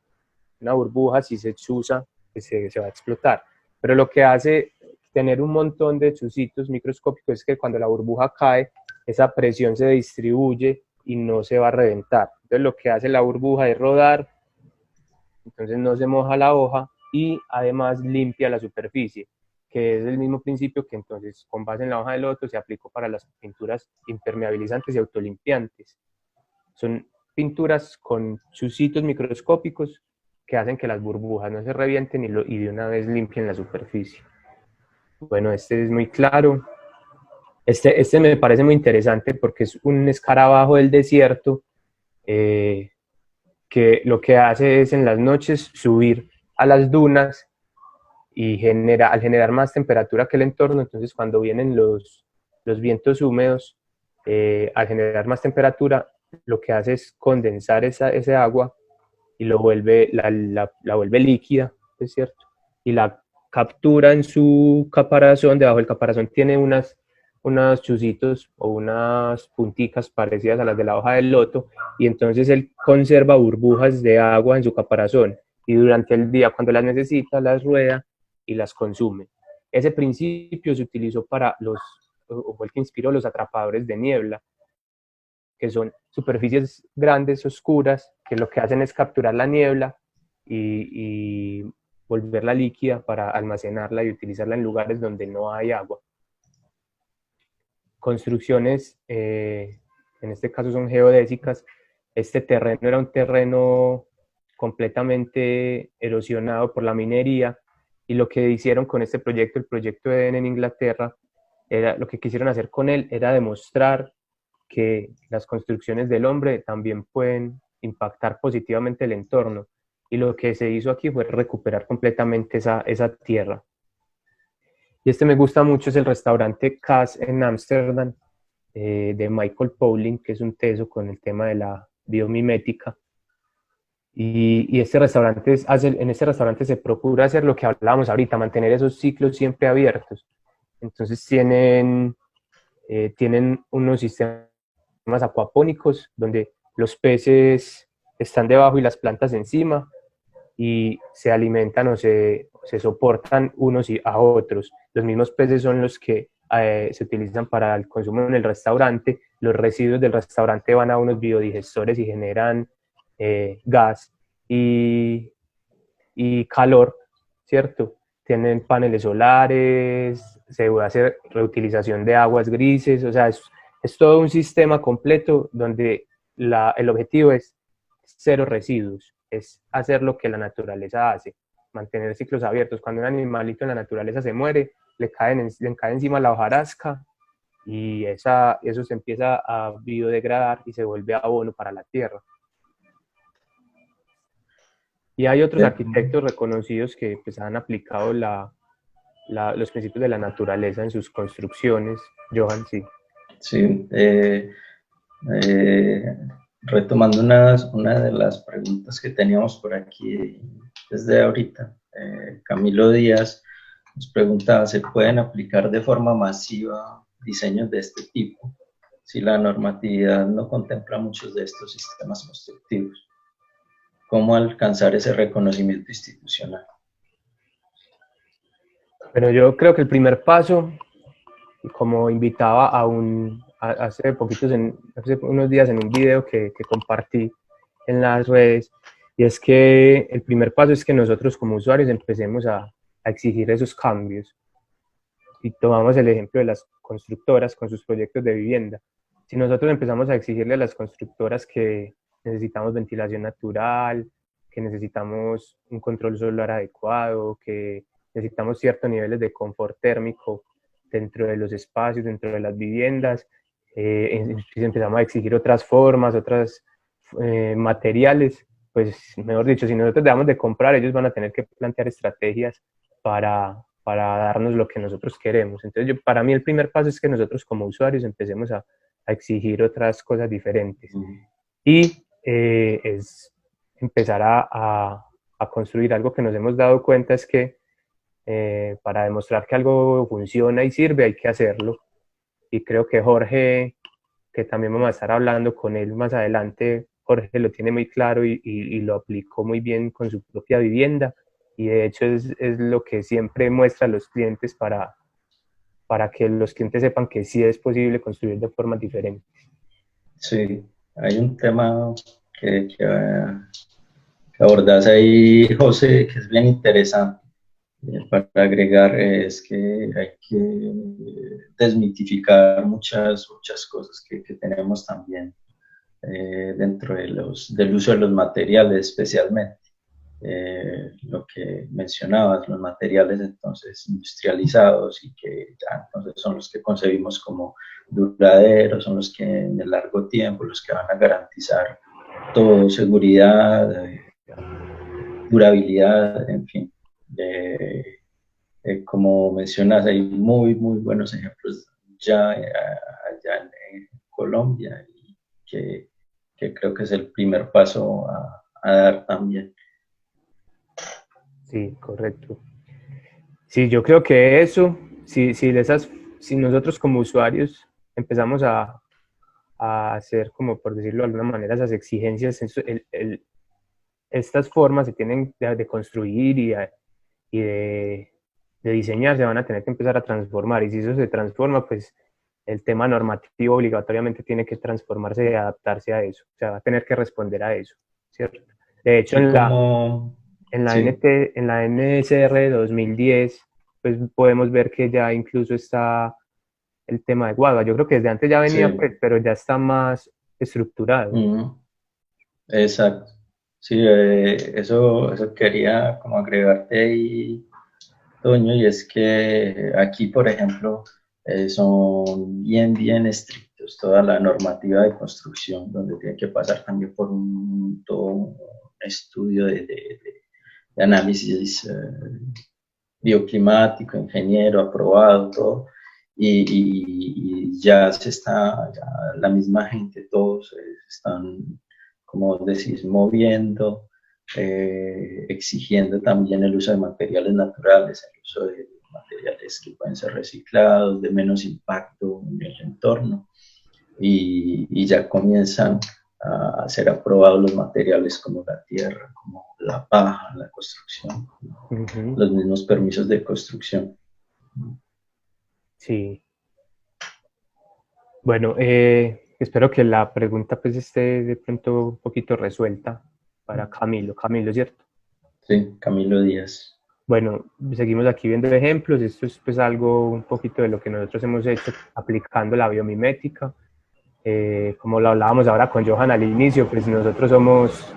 si se chuza pues se va a explotar, pero lo que hace tener un montón de chuzitos microscópicos es que cuando la burbuja cae, esa presión se distribuye y no se va a reventar. Entonces lo que hace la burbuja es rodar, entonces no se moja la hoja y además limpia la superficie, que es el mismo principio que entonces con base en la hoja de loto se aplicó para las pinturas impermeabilizantes y autolimpiantes. Son pinturas con chuzitos microscópicos que hacen que las burbujas no se revienten y de una vez limpien la superficie. Bueno, este es muy claro. Este me parece muy interesante porque es un escarabajo del desierto eh, que lo que hace es en las noches subir a las dunas y al generar más temperatura que el entorno, entonces cuando vienen los vientos húmedos, al generar más temperatura, lo que hace es condensar ese agua y la vuelve líquida, ¿es cierto? Y la captura en su caparazón, debajo del caparazón tiene unos chuzitos o unas punticas parecidas a las de la hoja del loto, y entonces él conserva burbujas de agua en su caparazón, y durante el día cuando las necesita, las rueda y las consume. Ese principio se utilizó o fue el que inspiró los atrapadores de niebla, que son superficies grandes, oscuras, que lo que hacen es capturar la niebla y volverla líquida para almacenarla y utilizarla en lugares donde no hay agua. Construcciones, en este caso son geodésicas. Este terreno era un terreno completamente erosionado por la minería, y lo que hicieron con este proyecto, el proyecto Eden en Inglaterra, lo que quisieron hacer con él era demostrar que las construcciones del hombre también pueden impactar positivamente el entorno. Y lo que se hizo aquí fue recuperar completamente esa tierra. Y este me gusta mucho, es el restaurante Cass en Ámsterdam, de Michael Pollan, que es un teso con el tema de la biomimética. Y en este restaurante se procura hacer lo que hablábamos ahorita, mantener esos ciclos siempre abiertos. Entonces tienen unos sistemas acuapónicos donde los peces están debajo y las plantas encima, y se alimentan se soportan unos a otros. Los mismos peces son los que se utilizan para el consumo en el restaurante. Los residuos del restaurante van a unos biodigestores y generan gas y calor, ¿cierto? Tienen paneles solares, se puede hacer reutilización de aguas grises, o sea, es todo un sistema completo donde el objetivo es cero residuos, es hacer lo que la naturaleza hace, mantener ciclos abiertos. Cuando un animalito en la naturaleza se muere, le cae encima la hojarasca y eso se empieza a biodegradar y se vuelve abono para la tierra. Y hay otros arquitectos reconocidos que pues, han aplicado los principios de la naturaleza en sus construcciones. Johan, sí. Sí, retomando una de las preguntas que teníamos por aquí desde ahorita, Camilo Díaz nos preguntaba, ¿se pueden aplicar de forma masiva diseños de este tipo si la normatividad no contempla muchos de estos sistemas constructivos? ¿Cómo alcanzar ese reconocimiento institucional? Pero yo creo que el primer paso, como invitaba hace unos días en un video que compartí en las redes, y es que el primer paso es que nosotros como usuarios empecemos a exigir esos cambios. Y tomamos el ejemplo de las constructoras con sus proyectos de vivienda. Si nosotros empezamos a exigirle a las constructoras que necesitamos ventilación natural, que necesitamos un control solar adecuado, que necesitamos ciertos niveles de confort térmico dentro de los espacios, dentro de las viviendas, empezamos a exigir otras formas, otros materiales, pues mejor dicho, si nosotros dejamos de comprar, ellos van a tener que plantear estrategias para darnos lo que nosotros queremos. Entonces, para mí el primer paso es que nosotros como usuarios empecemos a exigir otras cosas diferentes. Y es empezar a construir algo que nos hemos dado cuenta es que para demostrar que algo funciona y sirve hay que hacerlo. Y creo que Jorge, que también vamos a estar hablando con él más adelante, Jorge lo tiene muy claro y lo aplicó muy bien con su propia vivienda. Y de hecho es lo que siempre muestra a los clientes para que los clientes sepan que sí es posible construir de formas diferentes. Sí, hay un tema que abordas ahí, José, que es bien interesante. Para agregar es que hay que desmitificar muchas cosas que tenemos también dentro de del uso de los materiales especialmente. Lo que mencionabas, los materiales entonces industrializados y que ya entonces son los que concebimos como duraderos, son los que en el largo tiempo, los que van a garantizar todo, seguridad, durabilidad, en fin. Como mencionas, hay muy buenos ejemplos ya allá en Colombia y que creo que es el primer paso a dar también. Sí, correcto. Sí, yo creo que eso, si nosotros como usuarios empezamos a hacer, como por decirlo de alguna manera, esas exigencias, estas formas se tienen de construir y de diseñar, se van a tener que empezar a transformar. Y si eso se transforma, pues el tema normativo obligatoriamente tiene que transformarse y adaptarse a eso. O sea, va a tener que responder a eso, ¿cierto? De hecho, Sí, como, sí. en la NSR 2010, pues podemos ver que ya incluso está el tema de guagua. Yo creo que desde antes ya venía, Sí. pues, pero ya está más estructurado. Exacto. Sí, eso quería como agregarte ahí, Toño, y es que aquí, por ejemplo, son bien estrictos toda la normativa de construcción, donde tiene que pasar también por todo un estudio de análisis bioclimático, ingeniero, aprobado, todo, y ya ya la misma gente, todos están, como decís, moviendo, exigiendo también el uso de materiales naturales, el uso de materiales que pueden ser reciclados, de menos impacto en el entorno, y ya comienzan a ser aprobados los materiales como la tierra, como la paja, la construcción, los mismos permisos de construcción. Sí. Bueno, espero que la pregunta pues esté de pronto un poquito resuelta para Camilo. Camilo, ¿cierto? Sí, Camilo Díaz. Bueno, seguimos aquí viendo ejemplos. Esto es pues algo un poquito de lo que nosotros hemos hecho aplicando la biomimética. Como lo hablábamos ahora con Johan al inicio, pues nosotros somos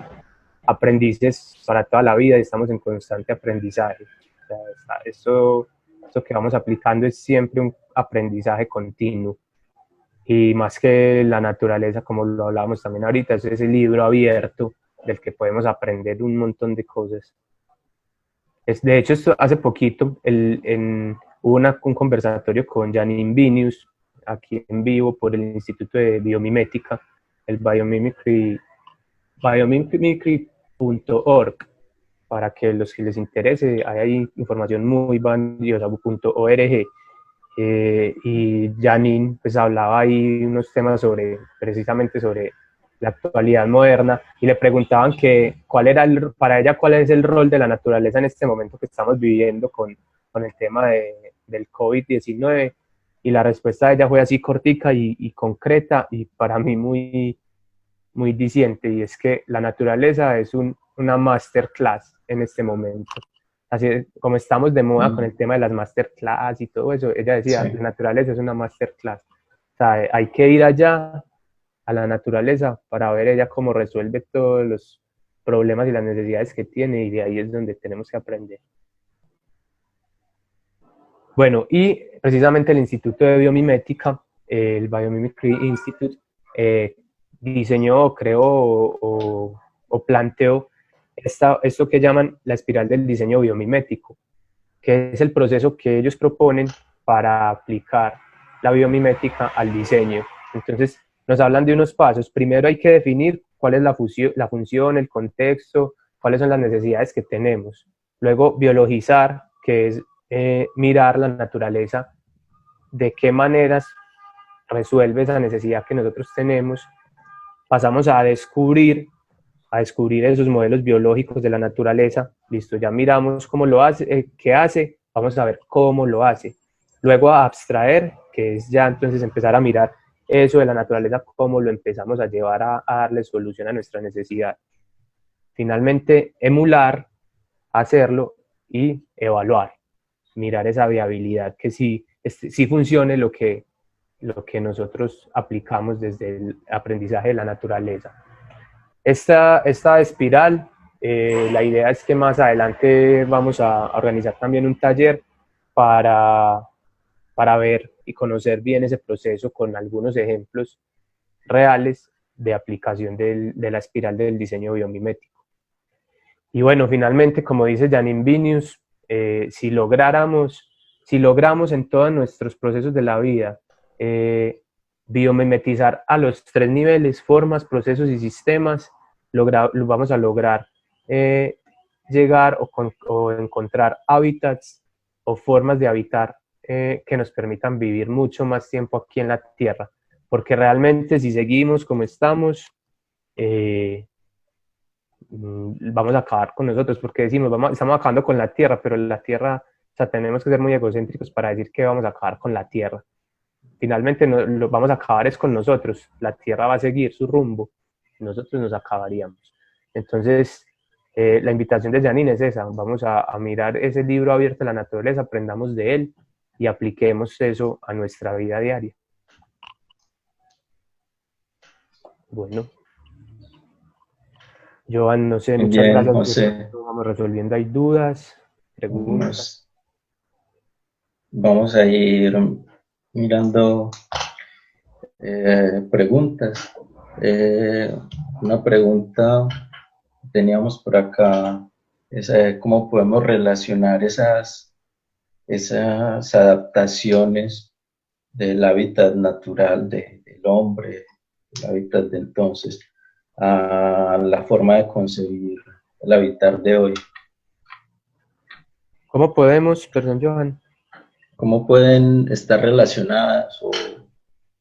aprendices para toda la vida y estamos en constante aprendizaje. O sea, esto que vamos aplicando es siempre un aprendizaje continuo. Y más que la naturaleza, como lo hablábamos también ahorita, es ese libro abierto del que podemos aprender un montón de cosas. De hecho, esto, hace poquito hubo un conversatorio con Janine Vinius, aquí en vivo por el Instituto de Biomimética, el biomimicry.org, para que los que les interese, hay información muy valiosa, .org. Y Janine pues hablaba ahí unos temas precisamente sobre la actualidad moderna, y le preguntaban que para ella cuál es el rol de la naturaleza en este momento que estamos viviendo con el tema del COVID-19, y la respuesta de ella fue así cortica y concreta, y para mí muy diciente, y es que la naturaleza es una masterclass en este momento. Así como estamos de moda con el tema de las masterclass y todo eso, ella decía, Sí. la naturaleza es una masterclass. O sea, hay que ir allá a la naturaleza para ver ella cómo resuelve todos los problemas y las necesidades que tiene, y de ahí es donde tenemos que aprender. Bueno, y precisamente el Instituto de Biomimética, el Biomimicry Institute, diseñó, creó o planteó esto que llaman la espiral del diseño biomimético, que es el proceso que ellos proponen para aplicar la biomimética al diseño. Entonces, nos hablan de unos pasos. Primero hay que definir cuál es la función, el contexto, cuáles son las necesidades que tenemos. Luego, biologizar, que es mirar la naturaleza, de qué maneras resuelve esa necesidad que nosotros tenemos. Pasamos a descubrir esos modelos biológicos de la naturaleza. Listo, ya miramos cómo lo hace, qué hace, vamos a ver cómo lo hace. Luego a abstraer, que es ya entonces empezar a mirar eso de la naturaleza, cómo lo empezamos a llevar a darle solución a nuestra necesidad. Finalmente, emular, hacerlo y evaluar, mirar esa viabilidad, que sí funcione lo que nosotros aplicamos desde el aprendizaje de la naturaleza. Esta espiral, la idea es que más adelante vamos a organizar también un taller para ver y conocer bien ese proceso con algunos ejemplos reales de aplicación de la espiral del diseño biomimético. Y bueno, finalmente, como dice Janine Vinius, si logramos en todos nuestros procesos de la vida biomimetizar a los 3 niveles, formas, procesos y sistemas, vamos a lograr llegar o encontrar hábitats o formas de habitar que nos permitan vivir mucho más tiempo aquí en la Tierra. Porque realmente si seguimos como estamos, vamos a acabar con nosotros, porque decimos, estamos acabando con la Tierra, pero la Tierra, o sea, tenemos que ser muy egocéntricos para decir que vamos a acabar con la Tierra. Finalmente lo vamos a acabar es con nosotros, la Tierra va a seguir su rumbo, nosotros nos acabaríamos. Entonces, la invitación de Janine es esa, vamos a mirar ese libro abierto a la naturaleza, aprendamos de él y apliquemos eso a nuestra vida diaria. Bueno. Joan, no sé, muchas Bien, gracias. José. Vamos resolviendo, hay dudas, preguntas. Vamos a ir mirando preguntas. Una pregunta teníamos por acá es cómo podemos relacionar esas adaptaciones del hábitat natural del hombre, el hábitat de entonces, a la forma de concebir el hábitat de hoy. ¿Cómo podemos, perdón, Johan? ¿Cómo pueden estar relacionadas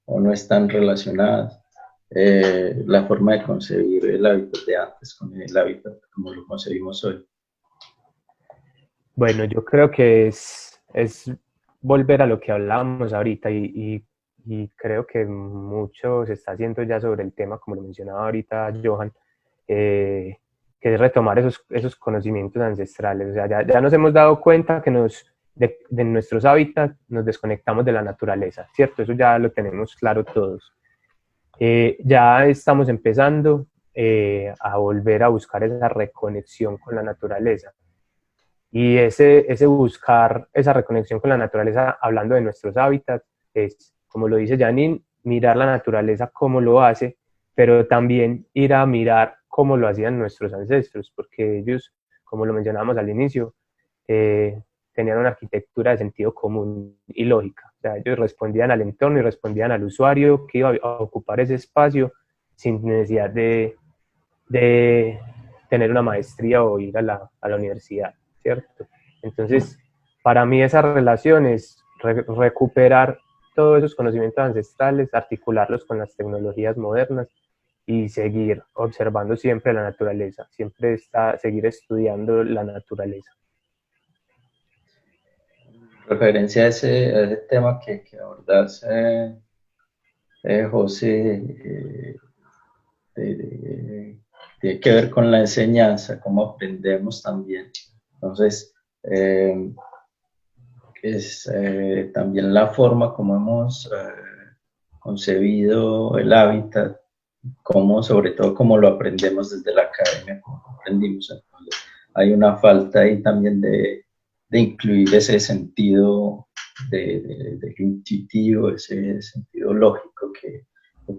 o no están relacionadas la forma de concebir el hábitat de antes con el hábitat como lo concebimos hoy? Bueno, yo creo que es volver a lo que hablábamos ahorita y creo que mucho se está haciendo ya sobre el tema, como lo mencionaba ahorita Johan, que es retomar esos conocimientos ancestrales. O sea, ya nos hemos dado cuenta que de nuestros hábitats nos desconectamos de la naturaleza, ¿cierto? Eso ya lo tenemos claro todos. Ya estamos empezando a volver a buscar esa reconexión con la naturaleza. Y ese buscar esa reconexión con la naturaleza, hablando de nuestros hábitats, es, como lo dice Janine, mirar la naturaleza como lo hace, pero también ir a mirar cómo lo hacían nuestros ancestros, porque ellos, como lo mencionábamos al inicio, tenían una arquitectura de sentido común y lógica. O sea, ellos respondían al entorno y respondían al usuario que iba a ocupar ese espacio sin necesidad de tener una maestría o ir a la universidad, ¿cierto? Entonces, para mí esa relación es recuperar todos esos conocimientos ancestrales, articularlos con las tecnologías modernas y seguir observando siempre la naturaleza, seguir estudiando la naturaleza. Referencia a ese tema que abordas, José, tiene que ver con la enseñanza, cómo aprendemos también. Entonces, es también la forma como hemos concebido el hábitat, sobre todo cómo lo aprendemos desde la academia, cómo lo aprendimos. Entonces, hay una falta ahí también de incluir ese sentido de lo intuitivo, ese sentido lógico que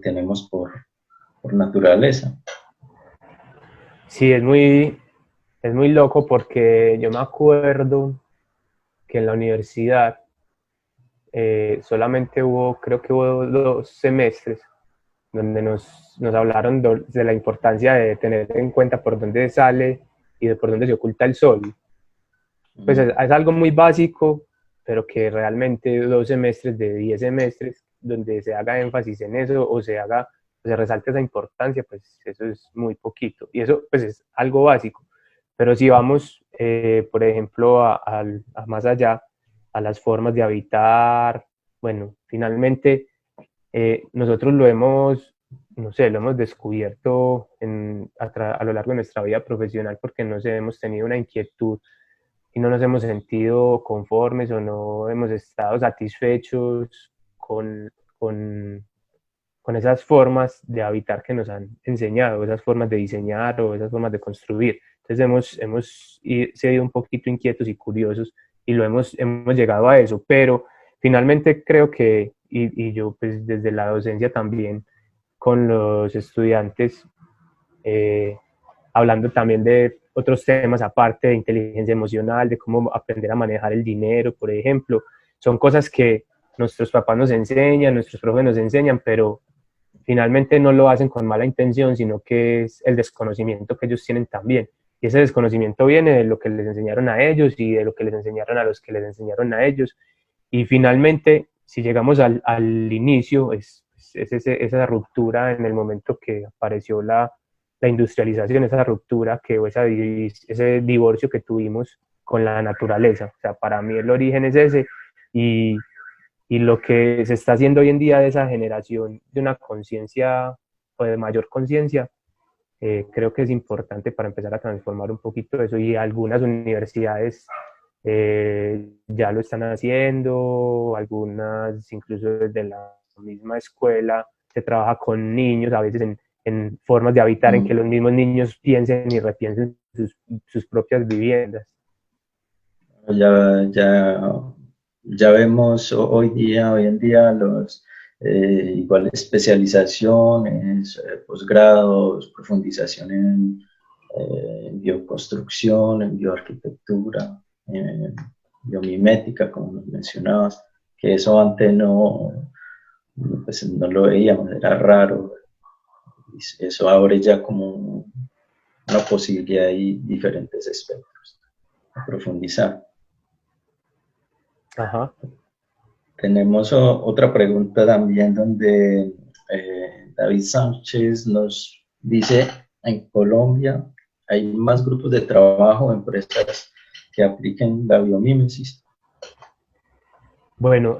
tenemos por naturaleza. Sí, es muy loco porque yo me acuerdo que en la universidad solamente creo que hubo 2 semestres donde nos hablaron de la importancia de tener en cuenta por dónde sale y de por dónde se oculta el sol. Pues es algo muy básico, pero que realmente 2 semestres de 10 semestres donde se haga énfasis en eso o se resalte esa importancia, pues eso es muy poquito. Y eso pues es algo básico. Pero si vamos, por ejemplo, a más allá, a las formas de habitar, bueno, finalmente nosotros no sé, lo hemos descubierto a lo largo de nuestra vida profesional porque no sé, hemos tenido una inquietud y no nos hemos sentido conformes o no hemos estado satisfechos con esas formas de habitar que nos han enseñado, esas formas de diseñar o esas formas de construir. Entonces hemos sido un poquito inquietos y curiosos y hemos llegado a eso, pero finalmente creo que, y yo pues desde la docencia también con los estudiantes, eh, hablando también de otros temas aparte de inteligencia emocional, de cómo aprender a manejar el dinero, por ejemplo. Son cosas que nuestros papás nos enseñan, nuestros profes nos enseñan, pero finalmente no lo hacen con mala intención, sino que es el desconocimiento que ellos tienen también. Y ese desconocimiento viene de lo que les enseñaron a ellos y de lo que les enseñaron a los que les enseñaron a ellos. Y finalmente, si llegamos al inicio, esa ruptura en el momento que apareció la industrialización, esa ruptura o ese divorcio que tuvimos con la naturaleza. O sea, para mí el origen es ese y, y lo que se está haciendo hoy en día de esa generación, de una conciencia o de mayor conciencia, creo que es importante para empezar a transformar un poquito eso y algunas universidades ya lo están haciendo, algunas incluso desde la misma escuela se trabaja con niños, a veces en formas de habitar en que los mismos niños piensen y repiensen sus propias viviendas. Ya, ya, ya vemos hoy en día igual especializaciones, posgrados, profundización en bioconstrucción, en bioarquitectura, en biomimética, como nos mencionabas, que eso antes pues no lo veíamos, era raro. Y eso abre ya como una posibilidad y diferentes espectros a profundizar. Ajá. Tenemos otra pregunta también donde David Sánchez nos dice, en Colombia hay más grupos de trabajo o empresas que apliquen la biomímesis. Bueno,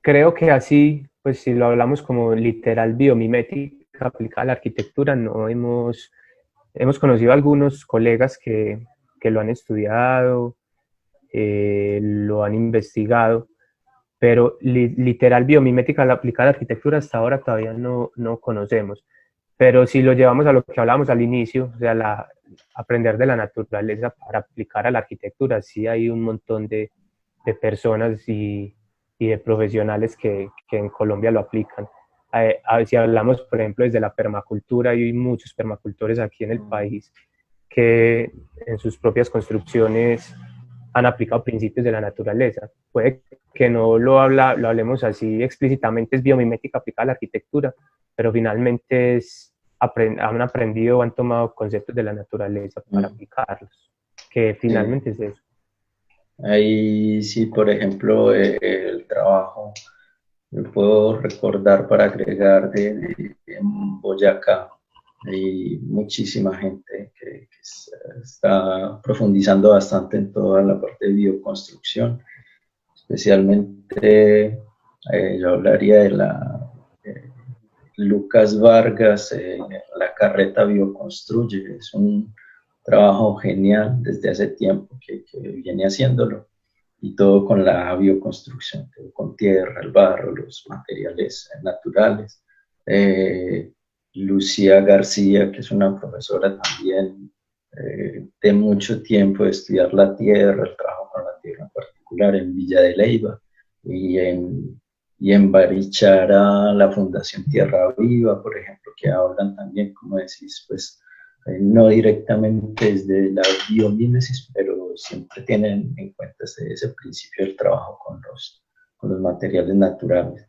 creo que así, pues si lo hablamos como literal biomimética aplicada a la arquitectura, no hemos conocido algunos colegas que lo han estudiado, lo han investigado, pero literal biomimética aplicada a la arquitectura hasta ahora todavía no conocemos. Pero si lo llevamos a lo que hablábamos al inicio, o sea, aprender de la naturaleza para aplicar a la arquitectura, sí hay un montón de personas y de profesionales que en Colombia lo aplican. Si hablamos, por ejemplo, desde la permacultura, hay muchos permacultores aquí en el país que en sus propias construcciones han aplicado principios de la naturaleza. Puede que no lo hablemos así explícitamente, es biomimética aplicada a la arquitectura, pero finalmente han aprendido o han tomado conceptos de la naturaleza para aplicarlos, que finalmente es eso. Ahí sí, por ejemplo, el trabajo, yo puedo recordar para agregar en Boyacá, hay muchísima gente que está profundizando bastante en toda la parte de bioconstrucción, especialmente yo hablaría de Lucas Vargas, la carreta Bioconstruye, es un trabajo genial desde hace tiempo que viene haciéndolo, y todo con la bioconstrucción, todo con tierra, el barro, los materiales naturales. Lucía García, que es una profesora también de mucho tiempo de estudiar la tierra, el trabajo con la tierra en particular, particular en Villa de Leyva y en Barichara la Fundación Tierra Viva, por ejemplo, que hablan también, como decís, pues no directamente desde la biomímesis, pero siempre tienen en cuenta ese principio del trabajo con los materiales naturales.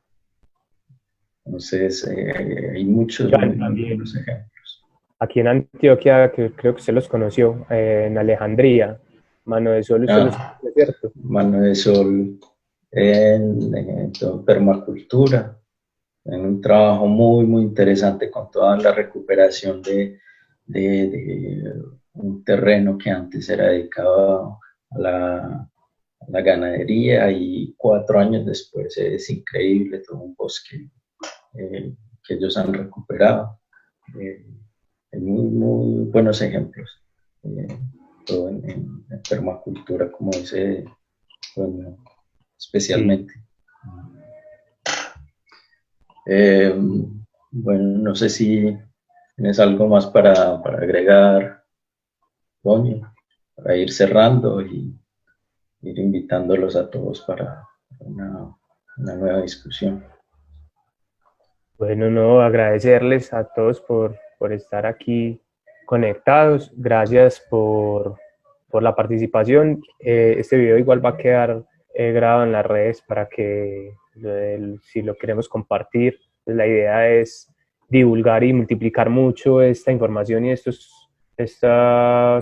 Entonces, hay muchos muy, muy buenos ejemplos. Aquí en Antioquia, que creo que usted los conoció, en Alejandría, Mano de Sol, usted los conoce, ¿cierto? Mano de Sol en permacultura, en un trabajo muy, muy interesante con toda la recuperación de un terreno que antes era dedicado a la ganadería y 4 años después es increíble todo un bosque que ellos han recuperado. Hay muy, muy buenos ejemplos, todo en permacultura, como dice, bueno, especialmente. Bueno, no sé si tienes algo más para agregar, Toño, para ir cerrando y ir invitándolos a todos para una nueva discusión. Bueno, no, agradecerles a todos por estar aquí conectados. Gracias por la participación. Este video igual va a quedar grabado en las redes para que si lo queremos compartir, pues la idea es divulgar y multiplicar mucho esta información y estos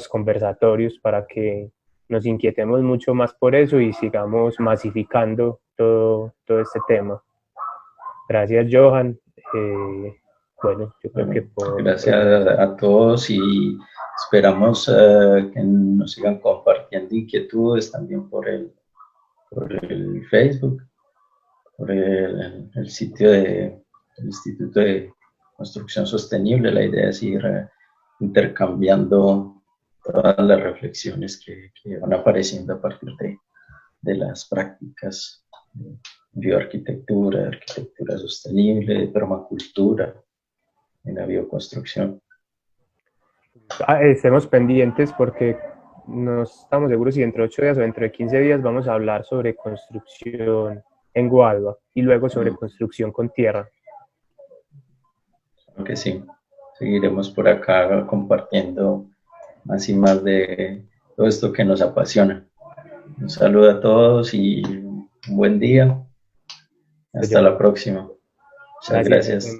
conversatorios para que nos inquietemos mucho más por eso y sigamos masificando todo este tema. Gracias, Johan. Bueno, yo creo que gracias a todos y esperamos que nos sigan compartiendo inquietudes también por el Facebook, por el sitio del Instituto de Construcción Sostenible. La idea es ir intercambiando todas las reflexiones que van apareciendo a partir de las prácticas de bioarquitectura, arquitectura sostenible, de permacultura, en la bioconstrucción. Estemos pendientes porque no estamos seguros si dentro de 8 días o dentro de 15 días vamos a hablar sobre construcción en Guadua y luego sobre construcción con tierra. Aunque sí, seguiremos por acá compartiendo más y más de todo esto que nos apasiona. Un saludo a todos y un buen día. Hasta la próxima. Muchas gracias.